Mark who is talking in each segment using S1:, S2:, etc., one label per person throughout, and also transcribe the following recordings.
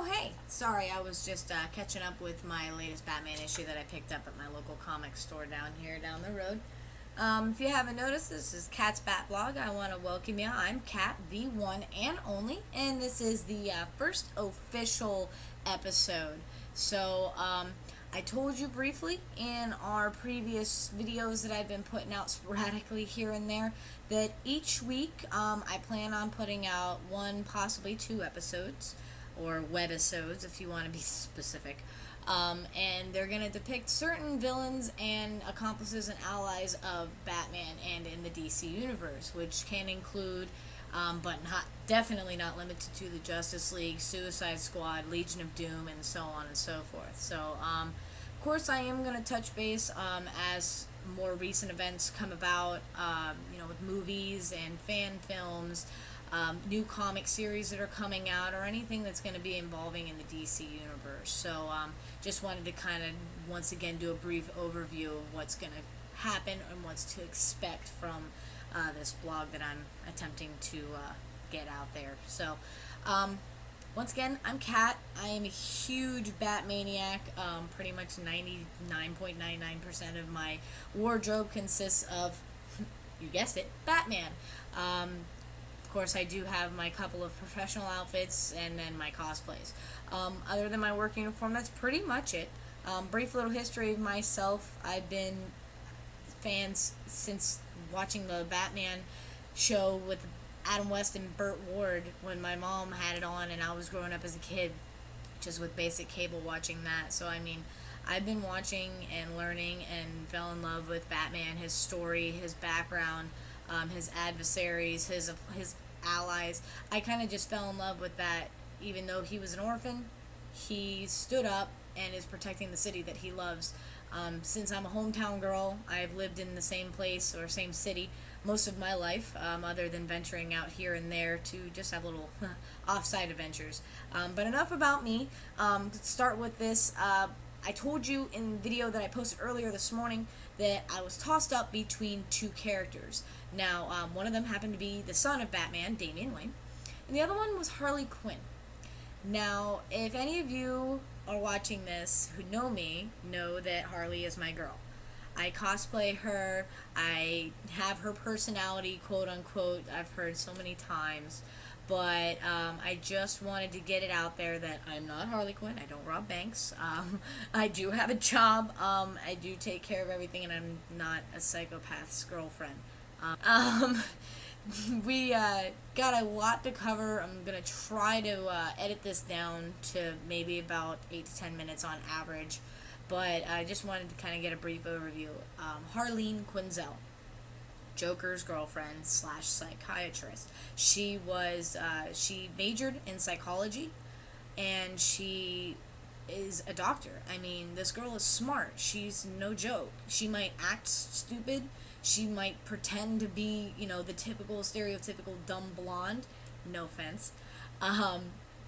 S1: Oh, hey! Sorry, I was just catching up with my latest Batman issue that I picked up at my local comic store down here, down the road. If you haven't noticed, this is Kats Bat blog. I want to welcome you. I'm Kat, the one and only, and this is the first official episode. I told you briefly in our previous videos that I've been putting out sporadically here and there that each week I plan on putting out one, possibly two episodes, or webisodes if you want to be specific. And they're going to depict certain villains and accomplices and allies of Batman and in the DC universe, which can include, but definitely not limited to, the Justice League, Suicide Squad, Legion of Doom, and so on and so forth. Of course, I am going to touch base as more recent events come about, with movies and fan films, new comic series that are coming out, or anything that's going to be involving in the DC universe. Just wanted to kind of once again do a brief overview of what's going to happen and what's to expect from this blog that I'm attempting to get out there. Once again, I'm Kat. I am a huge Batmaniac. Pretty much 99.99% of my wardrobe consists of, you guessed it, Batman. Of course, I do have my couple of professional outfits and then my cosplays. Other than my work uniform, that's pretty much it. Brief little history of myself. I've been fans since watching the Batman show with Adam West and Burt Ward when my mom had it on and I was growing up as a kid, just with basic cable watching that. I've been watching and learning and fell in love with Batman, his story, his background, his adversaries, his allies. I kind of just fell in love with that. Even though he was an orphan, he stood up and is protecting the city that he loves. Since I'm a hometown girl, I've lived in the same place or same city most of my life, other than venturing out here and there to just have little off-site adventures. But enough about me. Let's start with this. I told you in the video that I posted earlier this morning that I was tossed up between two characters. Now, one of them happened to be the son of Batman, Damian Wayne, and the other one was Harley Quinn. Now, if any of you are watching this who know me, know that Harley is my girl. I cosplay her. I have her personality, quote unquote. I've heard so many times. But I just wanted to get it out there that I'm not Harley Quinn. I don't rob banks. I do have a job. I do take care of everything, and I'm not a psychopath's girlfriend. We got a lot to cover. I'm going to try to edit this down to maybe about 8 to 10 minutes on average. But I just wanted to kind of get a brief overview. Harley Quinzel, Joker's girlfriend / psychiatrist. She majored in psychology, and she is a doctor. I mean, this girl is smart. She's no joke. She might act stupid. She might pretend to be, the typical, stereotypical dumb blonde. No offense.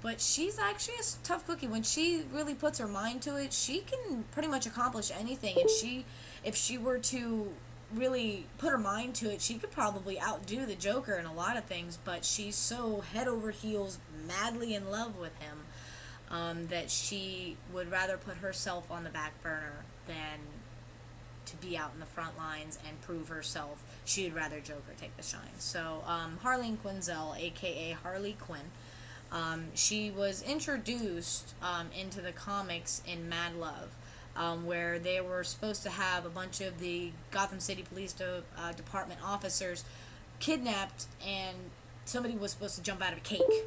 S1: But she's actually a tough cookie. When she really puts her mind to it, she can pretty much accomplish anything. And if she were to really put her mind to it, she could probably outdo the Joker in a lot of things. But she's so head over heels, madly in love with him, that she would rather put herself on the back burner than to be out in the front lines and prove herself. She would rather Joker take the shine. Harley Quinzel, aka Harley Quinn. She was introduced into the comics in Mad Love, where they were supposed to have a bunch of the Gotham City Police Department officers kidnapped, and somebody was supposed to jump out of a cake.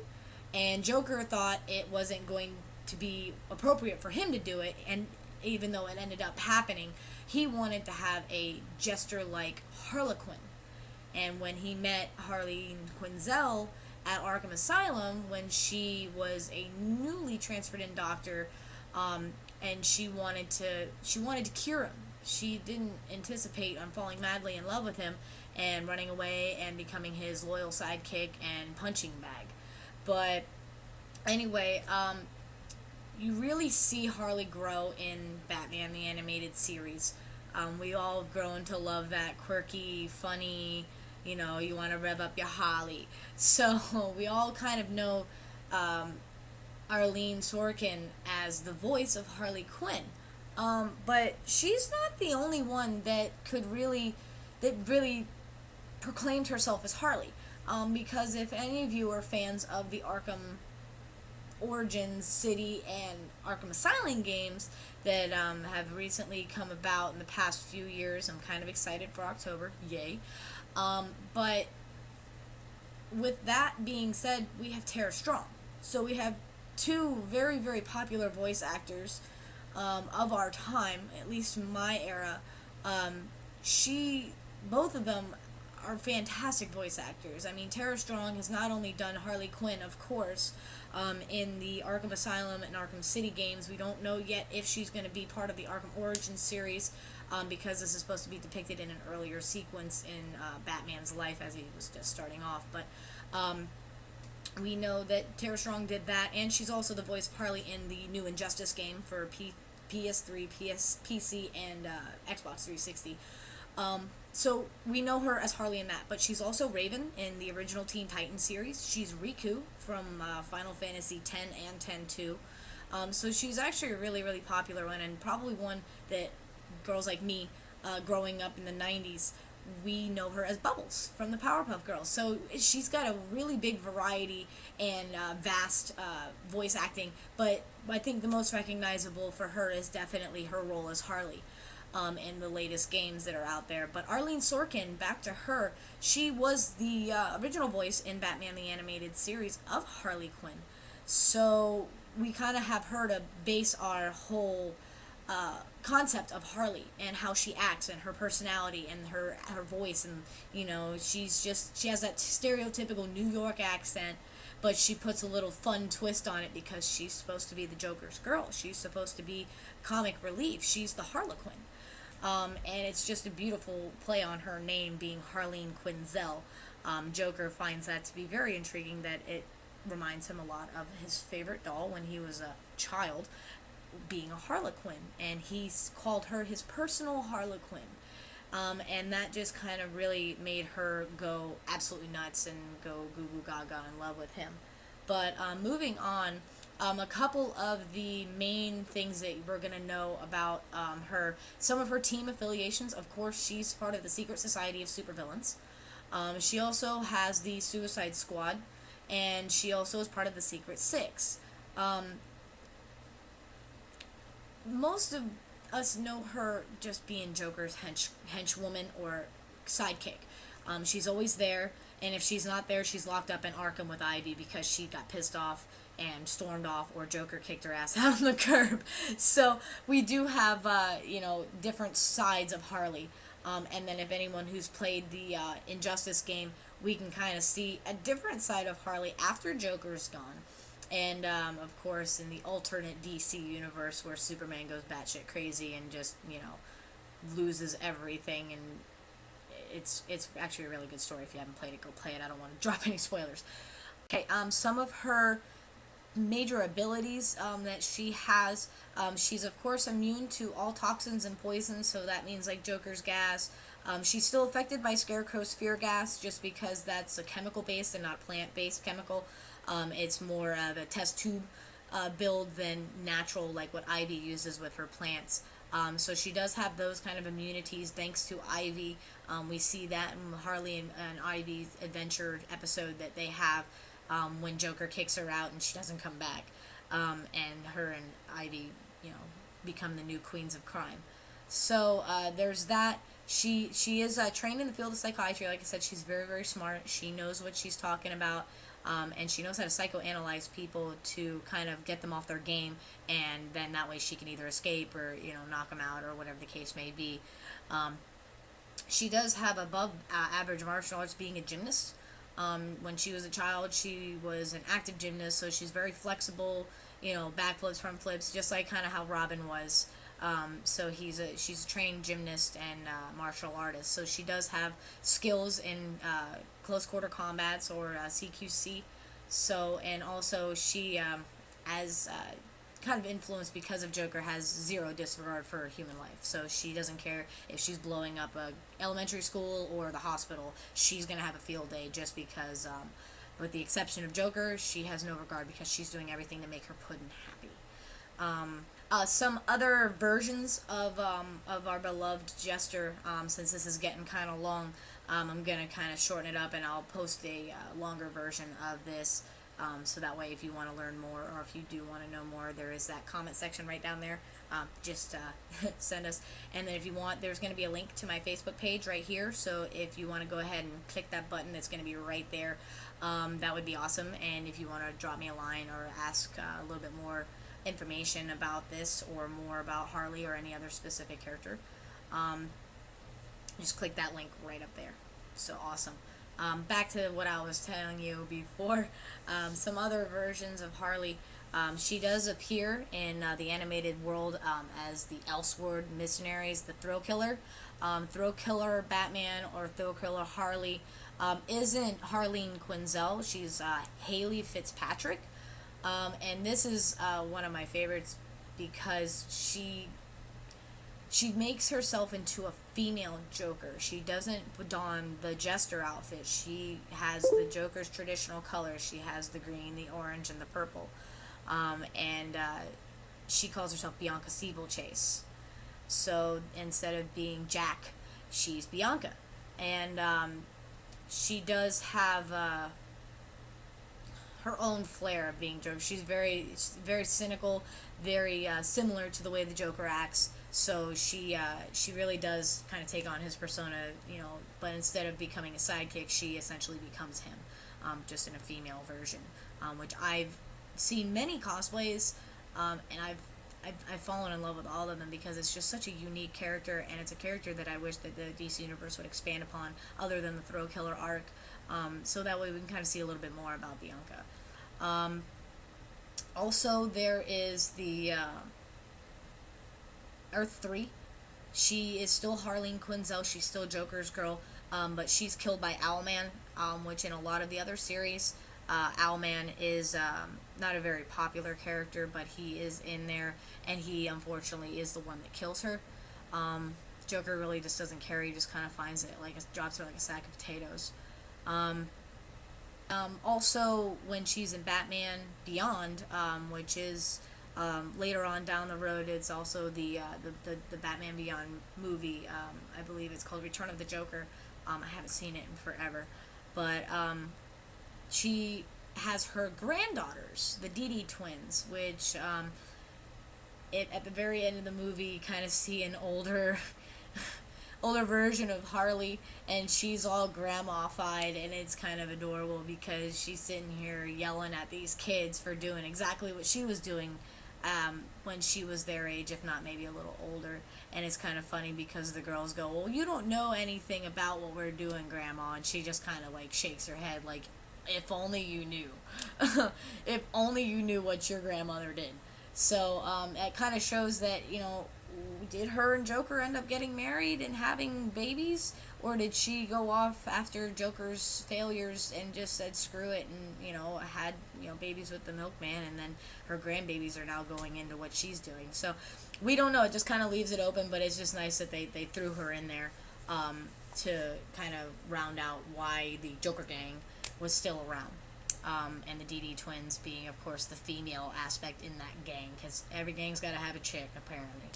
S1: And Joker thought it wasn't going to be appropriate for him to do it, and even though it ended up happening, he wanted to have a jester like Harlequin. And when he met Harley Quinzel at Arkham Asylum, when she was a newly transferred in doctor, and she wanted to cure him. She didn't anticipate on falling madly in love with him and running away and becoming his loyal sidekick and punching bag. But anyway, you really see Harley grow in Batman the Animated Series. We all have grown to love that quirky, funny, you want to rev up your Harley. So we all kind of know Arlene Sorkin as the voice of Harley Quinn. But she's not the only one that really proclaimed herself as Harley. Because if any of you are fans of the Arkham Origins City and Arkham Asylum games that have recently come about in the past few years, I'm kind of excited for October. Yay. But with that being said, we have Tera Strong. So we have two very, very popular voice actors of our time, at least in my era. Both of them are fantastic voice actors. I mean, Tera Strong has not only done Harley Quinn, of course, in the Arkham Asylum and Arkham City games. We don't know yet if she's going to be part of the Arkham Origins series, because this is supposed to be depicted in an earlier sequence in Batman's life as he was just starting off. But we know that Tera Strong did that, and she's also the voice of Harley in the new Injustice game for PS3, PC, and Xbox 360. So we know her as Harley in that, but she's also Raven in the original Teen Titans series. She's Riku from Final Fantasy X and X-2. So she's actually a really, really popular one, and probably one that girls like me, growing up in the 90s, we know her as Bubbles from the Powerpuff Girls. So she's got a really big variety and vast voice acting, but I think the most recognizable for her is definitely her role as Harley in the latest games that are out there. But Arlene Sorkin, back to her, she was the original voice in Batman the Animated Series of Harley Quinn. So we kind of have her to base our whole concept of Harley and how she acts and her personality and her voice, and she has that stereotypical New York accent, but she puts a little fun twist on it because she's supposed to be the Joker's girl. She's supposed to be comic relief. She's the Harlequin. And it's just a beautiful play on her name being Harleen Quinzel. Joker finds that to be very intriguing, that it reminds him a lot of his favorite doll when he was a child, being a Harlequin, and he's called her his personal Harlequin. And that just kind of really made her go absolutely nuts and go goo goo gaga in love with him. But moving on, a couple of the main things that we're going to know about her, some of her team affiliations. Of course, she's part of the Secret Society of Supervillains. She also has the Suicide Squad, and she also is part of the Secret Six. Most of us know her just being Joker's henchwoman or sidekick. She's always there, and if she's not there, she's locked up in Arkham with Ivy because she got pissed off and stormed off, or Joker kicked her ass out on the curb. So we do have, different sides of Harley. And then if anyone who's played the Injustice game, we can kind of see a different side of Harley after Joker's gone. And, of course, in the alternate DC universe where Superman goes batshit crazy and just, loses everything. And it's actually a really good story. If you haven't played it, go play it. I don't want to drop any spoilers. Okay, some of her major abilities that she has, she's of course immune to all toxins and poisons, so that means like Joker's gas. She's still affected by Scarecrow's fear gas just because that's a chemical based and not plant based chemical. It's more of a test tube build than natural, like what Ivy uses with her plants. So she does have those kind of immunities thanks to Ivy. We see that in Harley and Ivy's adventure episode that they have, when Joker kicks her out and she doesn't come back, and her and Ivy, become the new queens of crime. So there's that. She is trained in the field of psychiatry. Like I said, she's very, very smart. She knows what she's talking about, and she knows how to psychoanalyze people to kind of get them off their game, and then that way she can either escape or knock them out or whatever the case may be. She does have above average martial arts, being a gymnast. When she was a child, she was an active gymnast, so she's very flexible, backflips, front flips, just like kind of how Robin was. So she's a trained gymnast and martial artist, so she does have skills in close quarter combats or CQC. So, and also she, as kind of influenced because of Joker, has zero disregard for human life. So she doesn't care if she's blowing up a elementary school or the hospital. She's gonna have a field day just because With the exception of Joker, she has no regard because she's doing everything to make her puddin' happy. Some other versions of our beloved Jester, since this is getting kind of long, I'm going to kind of shorten it up, and I'll post a longer version of this, so that way if you want to learn more, or if you do want to know more, there is that comment section right down there. Just send us. And then if you want, there's going to be a link to my Facebook page right here, so if you want to go ahead and click that button, it's going to be right there. That would be awesome. And if you want to drop me a line or ask a little bit more information about this, or more about Harley or any other specific character, just click that link right up there. So awesome. Back to what I was telling you before, some other versions of Harley. She does appear in the animated world as the Elseworld Missionaries, the Thrill Killer. Thrill Killer Batman, or Thrill Killer Harley, isn't Harleen Quinzel. She's Haley Fitzpatrick. And this is one of my favorites because she makes herself into a female Joker. She doesn't don the Jester outfit. She has the Joker's traditional colors. She has the green, the orange, and the purple. And she calls herself Bianca Steeplechase. So instead of being Jack, she's Bianca. And she does have her own flair of being Joker. She's very cynical, very similar to the way the Joker acts. So she really does kind of take on his persona, but instead of becoming a sidekick, she essentially becomes him, just in a female version, which I've seen many cosplays, and I've fallen in love with all of them because it's just such a unique character, and it's a character that I wish that the DC Universe would expand upon, other than the Thrill Killer arc, so that way we can kind of see a little bit more about Bianca. Also, there is the Earth 3. She is still Harleen Quinzel. She's still Joker's girl, but she's killed by Owlman, which in a lot of the other series, Owlman is not a very popular character, but he is in there, and he unfortunately is the one that kills her. Joker really just doesn't care. He just kind of finds it, drops her like a sack of potatoes. Also, when she's in Batman Beyond, which is later on down the road, it's also the Batman Beyond movie. I believe it's called Return of the Joker. I haven't seen it in forever, but she has her granddaughters, the Dee twins, which at the very end of the movie, kind of see an older version of Harley, and she's all grandma-fied, and it's kind of adorable because she's sitting here yelling at these kids for doing exactly what she was doing when she was their age, if not maybe a little older. And it's kind of funny because the girls go, "Well, you don't know anything about what we're doing, Grandma," and she just kind of shakes her head like, if only you knew. If only you knew what your grandmother did. So it kind of shows that, did her and Joker end up getting married and having babies? Or did she go off after Joker's failures and just said screw it and, had, babies with the milkman, and then her grandbabies are now going into what she's doing. So we don't know. It just kind of leaves it open, but it's just nice that they threw her in there to kind of round out why the Joker gang was still around. And the Dee twins being, of course, the female aspect in that gang, because every gang's got to have a chick, apparently.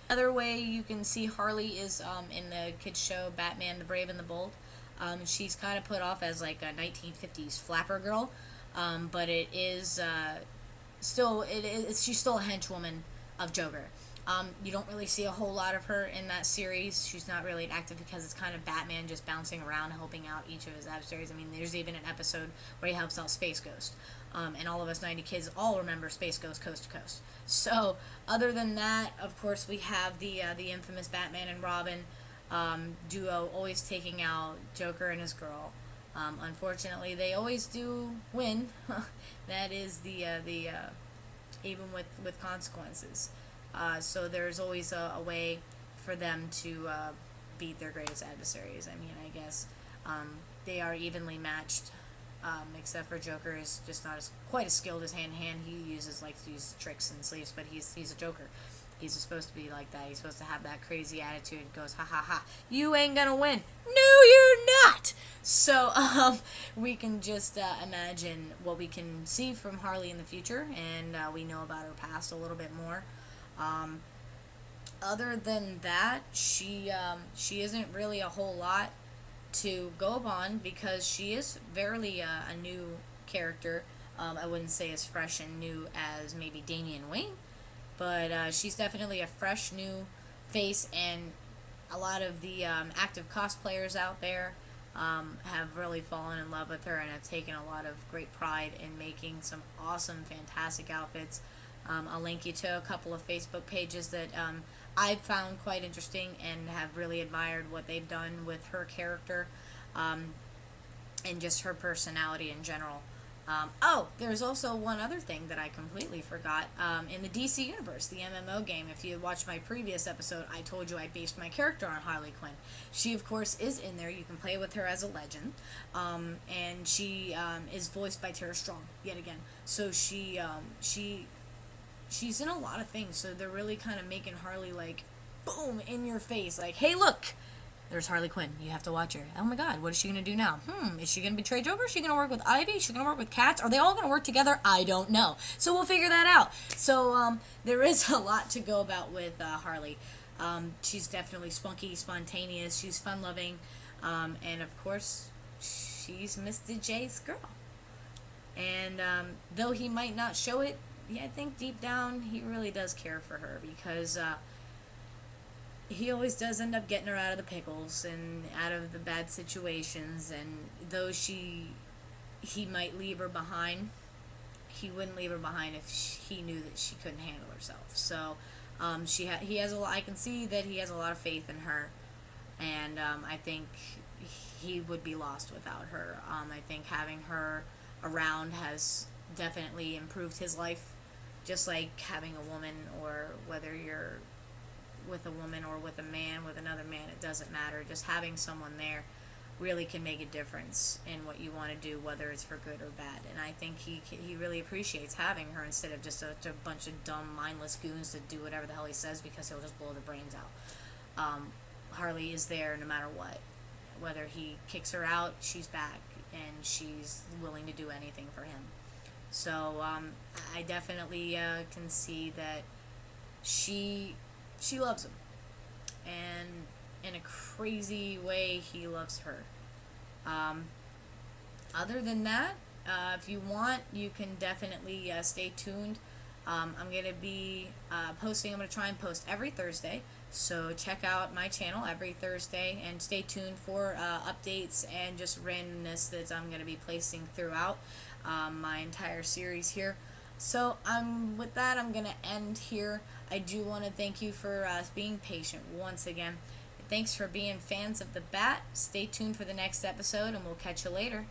S1: Other way you can see Harley is in the kids show Batman the Brave and the Bold. She's kind of put off as like a 1950s flapper girl, but it is she's still a henchwoman of Joker. You don't really see a whole lot of her in that series. She's not really active because it's kind of Batman just bouncing around, helping out each of his adversaries. I mean, there's even an episode where he helps out Space Ghost. And all of us 90 kids all remember Space Ghost Coast to Coast. So, other than that, of course, we have the infamous Batman and Robin duo always taking out Joker and his girl. Unfortunately, they always do win. That is the even with consequences. So there's always a way for them to beat their greatest adversaries. I mean, I guess they are evenly matched, except for Joker is just not quite as skilled as hand-to-hand. He uses these tricks and sleeves, but he's a Joker. He's supposed to be like that. He's supposed to have that crazy attitude. Goes, ha ha ha, you ain't gonna win. No, you're not. lot. So we can just imagine what we can see from Harley in the future, and we know about her past a little bit more. Other than that, she isn't really a whole lot to go upon because she is barely a new character. I wouldn't say as fresh and new as maybe Damian Wayne, but she's definitely a fresh new face, and a lot of the active cosplayers out there have really fallen in love with her and have taken a lot of great pride in making some awesome, fantastic outfits. I'll link you to a couple of Facebook pages that I've found quite interesting and have really admired what they've done with her character and just her personality in general. Oh, there's also one other thing that I completely forgot. In the DC Universe, the MMO game, if you watched my previous episode, I told you I based my character on Harley Quinn. She, of course, is in there. You can play with her as a legend. And she is voiced by Tera Strong, yet again. So she's in a lot of things. So they're really kind of making Harley, like, boom, in your face. Like, hey, look! There's Harley Quinn. You have to watch her. Oh my god, what is she going to do now? Is she going to betray Joker? Is she going to work with Ivy? Is she going to work with Cats? Are they all going to work together? I don't know. So we'll figure that out. So there is a lot to go about with Harley. She's definitely spunky, spontaneous. She's fun-loving. And of course, she's Mr. J's girl. And though he might not show it, I think deep down he really does care for her because he always does end up getting her out of the pickles and out of the bad situations, and though he might leave her behind, he wouldn't leave her behind if he knew that she couldn't handle herself. So he has I can see that he has a lot of faith in her, and I think he would be lost without her. I think having her around has definitely improved his life, just like having a woman, or whether you're with a woman or with a man, with another man, it doesn't matter. Just having someone there really can make a difference in what you want to do, whether it's for good or bad. And I think he really appreciates having her instead of just a bunch of dumb, mindless goons that do whatever the hell he says because he'll just blow their brains out. Harley is there no matter what. Whether he kicks her out, she's back, and she's willing to do anything for him. So I definitely can see that she loves him, and in a crazy way he loves her. Other than that, if you want, you can definitely stay tuned. I'm going to be posting. I'm going to try and post every Thursday, so check out my channel every Thursday and stay tuned for updates and just randomness that I'm going to be placing throughout my entire series here. So with that, I'm going to end here. I do want to thank you for being patient once again. Thanks for being fans of the Bat. Stay tuned for the next episode, and we'll catch you later.